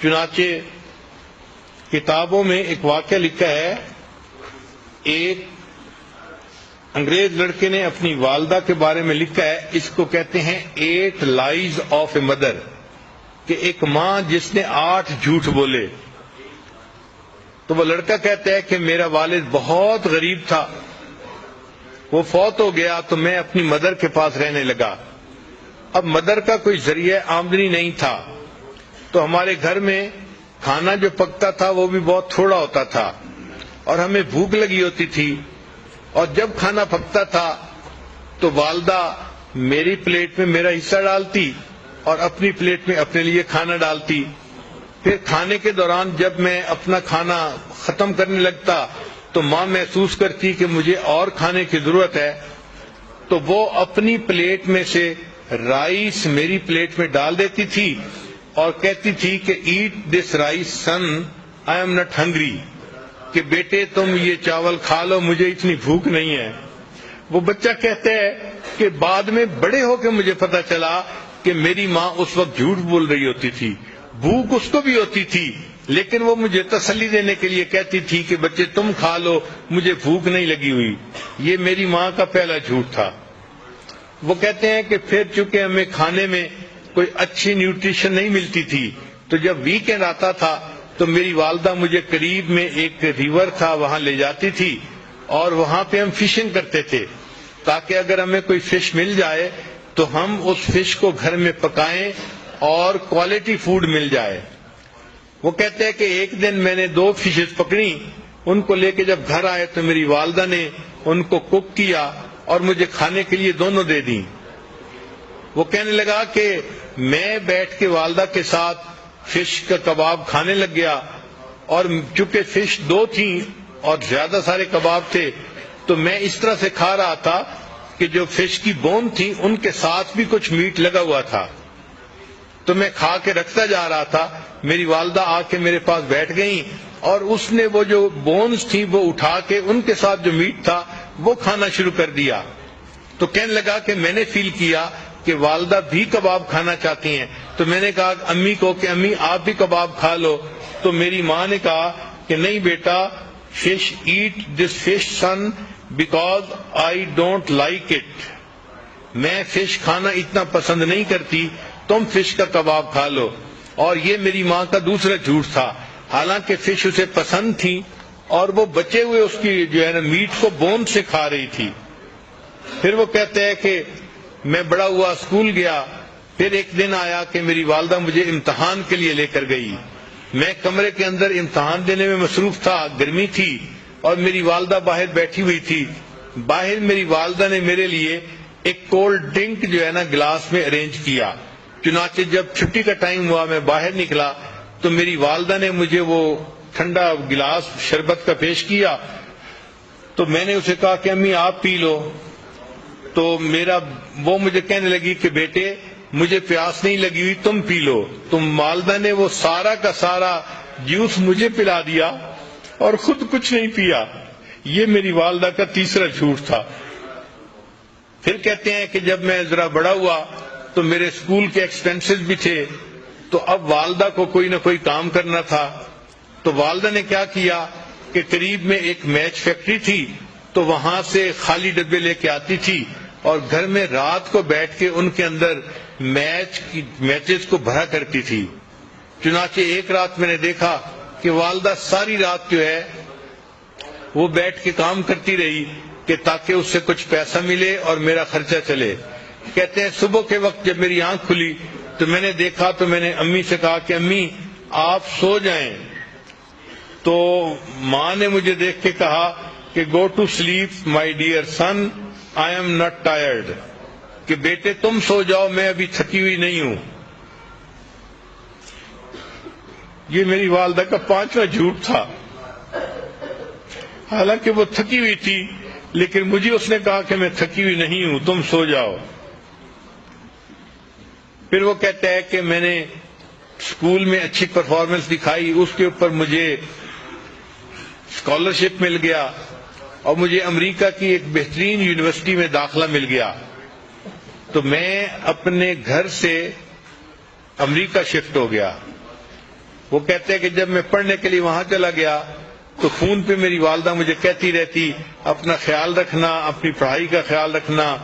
چنانچہ کتابوں میں ایک واقعہ لکھا ہے، ایک انگریز لڑکے نے اپنی والدہ کے بارے میں لکھا ہے، اس کو کہتے ہیں 8 لائز آف اے مدر، کہ ایک ماں جس نے 8 جھوٹ بولے. تو وہ لڑکا کہتا ہے کہ میرا والد بہت غریب تھا، وہ فوت ہو گیا تو میں اپنی مدر کے پاس رہنے لگا. اب مدر کا کوئی ذریعہ آمدنی نہیں تھا، تو ہمارے گھر میں کھانا جو پکتا تھا وہ بھی بہت تھوڑا ہوتا تھا، اور ہمیں بھوک لگی ہوتی تھی. اور جب کھانا پکتا تھا تو والدہ میری پلیٹ میں میرا حصہ ڈالتی اور اپنی پلیٹ میں اپنے لیے کھانا ڈالتی. پھر کھانے کے دوران جب میں اپنا کھانا ختم کرنے لگتا تو ماں محسوس کرتی کہ مجھے اور کھانے کی ضرورت ہے، تو وہ اپنی پلیٹ میں سے رائس میری پلیٹ میں ڈال دیتی تھی اور کہتی تھی کہ eat this rice son, I am not hungry, کہ بیٹے تم یہ چاول کھا لو، مجھے اتنی بھوک نہیں ہے. وہ بچہ کہتا ہے کہ بعد میں بڑے ہو کے مجھے پتا چلا کہ میری ماں اس وقت جھوٹ بول رہی ہوتی تھی، بھوک اس کو بھی ہوتی تھی، لیکن وہ مجھے تسلی دینے کے لیے کہتی تھی کہ بچے تم کھا لو، مجھے بھوک نہیں لگی ہوئی. یہ میری ماں کا پہلا جھوٹ تھا. وہ کہتے ہیں کہ پھر چونکہ ہمیں کھانے میں کوئی اچھی نیوٹریشن نہیں ملتی تھی، تو جب ویکینڈ آتا تھا تو میری والدہ مجھے قریب میں ایک ریور تھا وہاں لے جاتی تھی، اور وہاں پہ ہم فشنگ کرتے تھے تاکہ اگر ہمیں کوئی فش مل جائے تو ہم اس فش کو گھر میں پکائیں اور کوالٹی فوڈ مل جائے. وہ کہتے ہیں کہ ایک دن میں نے 2 فشز پکڑی، ان کو لے کے جب گھر آئے تو میری والدہ نے ان کو کوک کیا اور مجھے کھانے کے لیے دونوں دے دیں. وہ کہنے لگا کہ میں بیٹھ کے والدہ کے ساتھ فش کا کباب کھانے لگ گیا، اور چونکہ فش 2 تھیں اور زیادہ سارے کباب تھے تو میں اس طرح سے کھا رہا تھا کہ جو فش کی بون تھی ان کے ساتھ بھی کچھ میٹ لگا ہوا تھا، تو میں کھا کے رکھتا جا رہا تھا. میری والدہ آ کے میرے پاس بیٹھ گئیں اور اس نے وہ جو بونز تھی وہ اٹھا کے ان کے ساتھ جو میٹ تھا وہ کھانا شروع کر دیا. تو کہنے لگا کہ میں نے فیل کیا کہ والدہ بھی کباب کھانا چاہتی ہیں، تو میں نے کہا امی کو کہ امی آپ بھی کباب کھا لو. تو میری ماں نے کہا کہ نہیں بیٹا، fish eat this fish son because I don't like it, میں فش کھانا اتنا پسند نہیں کرتی، تم فش کا کباب کھا لو. اور یہ میری ماں کا دوسرا جھوٹ تھا، حالانکہ فش اسے پسند تھی اور وہ بچے ہوئے اس کی جو ہے نا میٹ کو بون سے کھا رہی تھی. پھر وہ کہتے ہیں کہ میں بڑا ہوا، اسکول گیا، پھر ایک دن آیا کہ میری والدہ مجھے امتحان کے لیے لے کر گئی. میں کمرے کے اندر امتحان دینے میں مصروف تھا، گرمی تھی اور میری والدہ باہر بیٹھی ہوئی تھی. باہر میری والدہ نے میرے لیے ایک کولڈ ڈرنک جو ہے نا گلاس میں ارینج کیا. چنانچہ جب چھٹی کا ٹائم ہوا میں باہر نکلا تو میری والدہ نے مجھے وہ ٹھنڈا گلاس شربت کا پیش کیا، تو میں نے اسے کہا کہ امی آپ پی لو. تو وہ مجھے کہنے لگی کہ بیٹے مجھے پیاس نہیں لگی ہوئی، تم پی لو. تو والدہ نے وہ سارا کا سارا جوس مجھے پلا دیا اور خود کچھ نہیں پیا. یہ میری والدہ کا تیسرا جھوٹ تھا. پھر کہتے ہیں کہ جب میں ذرا بڑا ہوا تو میرے اسکول کے ایکسپینسز بھی تھے، تو اب والدہ کو کوئی نہ کوئی کام کرنا تھا. تو والدہ نے کیا کیا کہ قریب میں ایک میچ فیکٹری تھی، تو وہاں سے خالی ڈبے لے کے آتی تھی اور گھر میں رات کو بیٹھ کے ان کے اندر میچز کو بھرا کرتی تھی. چنانچہ ایک رات میں نے دیکھا کہ والدہ ساری رات جو ہے وہ بیٹھ کے کام کرتی رہی کہ تاکہ اس سے کچھ پیسہ ملے اور میرا خرچہ چلے. کہتے ہیں صبح کے وقت جب میری آنکھ کھلی تو میں نے دیکھا، تو میں نے امی سے کہا کہ امی آپ سو جائیں. تو ماں نے مجھے دیکھ کے کہا کہ go to sleep my dear son, I am not tired, کہ بیٹے تم سو جاؤ، میں ابھی تھکی ہوئی نہیں ہوں. یہ میری والدہ کا 5واں جھوٹ تھا. حالانکہ وہ تھکی ہوئی تھی لیکن مجھے اس نے کہا کہ میں تھکی ہوئی نہیں ہوں، تم سو جاؤ. پھر وہ کہتا ہے کہ میں نے اسکول میں اچھی پرفارمنس دکھائی، اس کے اوپر مجھے اسکالرشپ مل گیا اور مجھے امریکہ کی ایک بہترین یونیورسٹی میں داخلہ مل گیا. تو میں اپنے گھر سے امریکہ شفٹ ہو گیا. وہ کہتے ہیں کہ جب میں پڑھنے کے لیے وہاں چلا گیا تو فون پہ میری والدہ مجھے کہتی رہتی اپنا خیال رکھنا، اپنی پڑھائی کا خیال رکھنا،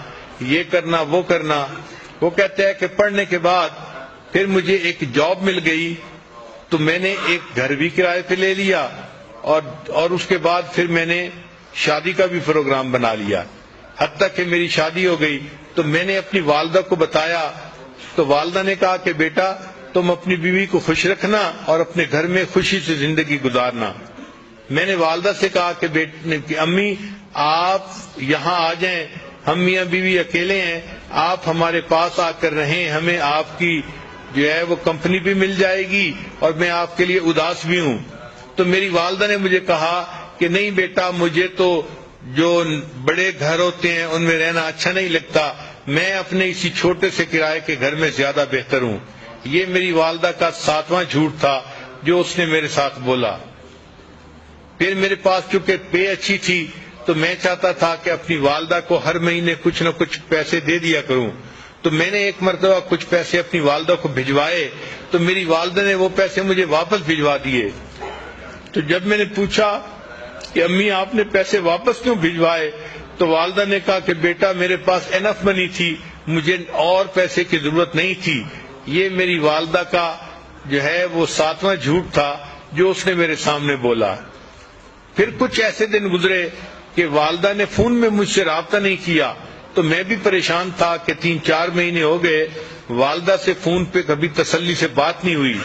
یہ کرنا وہ کرنا۔ وہ کہتے ہیں کہ پڑھنے کے بعد پھر مجھے ایک جاب مل گئی تو میں نے ایک گھر بھی کرائے پہ لے لیا اور اس کے بعد پھر میں نے شادی کا بھی پروگرام بنا لیا، حتیٰ کہ میری شادی ہو گئی۔ تو میں نے اپنی والدہ کو بتایا تو والدہ نے کہا کہ بیٹا تم اپنی بیوی کو خوش رکھنا اور اپنے گھر میں خوشی سے زندگی گزارنا۔ میں نے والدہ سے کہا کہ امی آپ یہاں آ جائیں، ہم میاں بیوی اکیلے ہیں، آپ ہمارے پاس آ کر رہیں، ہمیں آپ کی جو ہے وہ کمپنی بھی مل جائے گی اور میں آپ کے لیے اداس بھی ہوں۔ تو میری والدہ نے مجھے کہا کہ نہیں بیٹا، مجھے تو جو بڑے گھر ہوتے ہیں ان میں رہنا اچھا نہیں لگتا، میں اپنے اسی چھوٹے سے کرائے کے گھر میں زیادہ بہتر ہوں۔ یہ میری والدہ کا 7واں جھوٹ تھا جو اس نے میرے ساتھ بولا۔ پھر میرے پاس چونکہ پے اچھی تھی تو میں چاہتا تھا کہ اپنی والدہ کو ہر مہینے کچھ نہ کچھ پیسے دے دیا کروں، تو میں نے ایک مرتبہ کچھ پیسے اپنی والدہ کو بھجوائے تو میری والدہ نے وہ پیسے مجھے واپس بھجوا دیے۔ تو جب میں نے پوچھا کہ امی آپ نے پیسے واپس کیوں بھجوائے تو والدہ نے کہا کہ بیٹا میرے پاس انف منی تھی، مجھے اور پیسے کی ضرورت نہیں تھی۔ یہ میری والدہ کا جو ہے وہ 7واں جھوٹ تھا جو اس نے میرے سامنے بولا۔ پھر کچھ ایسے دن گزرے کہ والدہ نے فون میں مجھ سے رابطہ نہیں کیا تو میں بھی پریشان تھا کہ 3-4 مہینے ہو گئے والدہ سے فون پہ کبھی تسلی سے بات نہیں ہوئی۔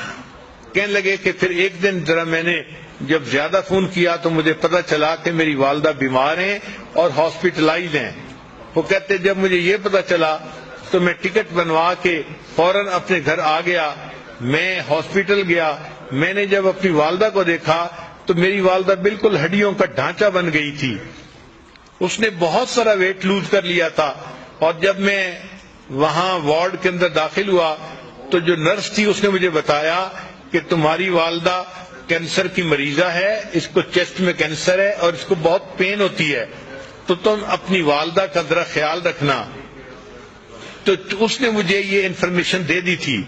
کہنے لگے کہ پھر ایک دن ذرا میں نے جب زیادہ فون کیا تو مجھے پتا چلا کہ میری والدہ بیمار ہیں اور ہاسپٹلائز ہیں۔ وہ کہتے جب مجھے یہ پتا چلا تو میں ٹکٹ بنوا کے فوراً اپنے گھر آ گیا۔ میں ہاسپٹل گیا، میں نے جب اپنی والدہ کو دیکھا تو میری والدہ بالکل ہڈیوں کا ڈھانچہ بن گئی تھی، اس نے بہت سارا ویٹ لوز کر لیا تھا۔ اور جب میں وہاں وارڈ کے اندر داخل ہوا تو جو نرس تھی اس نے مجھے بتایا کہ تمہاری والدہ کینسر کی مریضہ ہے، اس کو چیسٹ میں کینسر ہے اور اس کو بہت پین ہوتی ہے، تو تم اپنی والدہ کا ذرا خیال رکھنا۔ تو اس نے مجھے یہ انفارمیشن دے دی تھی۔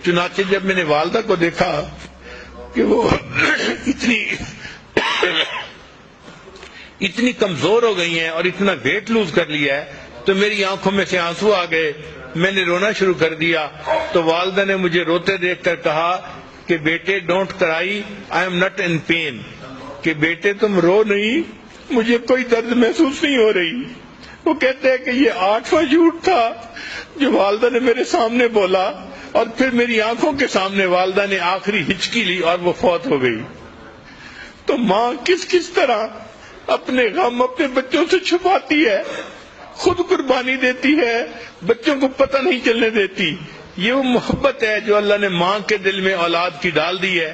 چنانچہ جب میں نے والدہ کو دیکھا کہ وہ اتنی کمزور ہو گئی ہیں اور اتنا ویٹ لوز کر لیا ہے تو میری آنکھوں میں سے آنسو آ گئے، میں نے رونا شروع کر دیا۔ تو والدہ نے مجھے روتے دیکھ کر کہا کہ بیٹے don't cry, I am not in pain, کہ بیٹے تم رو نہیں، مجھے کوئی درد محسوس نہیں ہو رہی۔ وہ کہتے ہیں کہ یہ 8واں جھوٹ تھا جو والدہ نے میرے سامنے بولا، اور پھر میری آنکھوں کے سامنے والدہ نے آخری ہچکی لی اور وہ فوت ہو گئی۔ تو ماں کس طرح اپنے غم اپنے بچوں سے چھپاتی ہے، خود قربانی دیتی ہے، بچوں کو پتہ نہیں چلنے دیتی۔ یہ وہ محبت ہے جو اللہ نے ماں کے دل میں اولاد کی ڈال دی ہے۔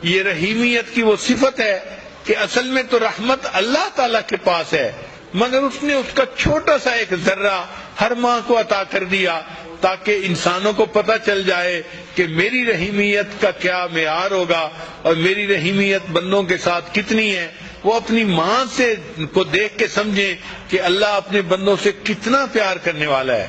یہ رحیمیت کی وہ صفت ہے کہ اصل میں تو رحمت اللہ تعالی کے پاس ہے، مگر اس نے اس کا چھوٹا سا ایک ذرہ ہر ماں کو عطا کر دیا تاکہ انسانوں کو پتہ چل جائے کہ میری رحیمیت کا کیا معیار ہوگا اور میری رحیمیت بندوں کے ساتھ کتنی ہے۔ وہ اپنی ماں سے کو دیکھ کے سمجھیں کہ اللہ اپنے بندوں سے کتنا پیار کرنے والا ہے۔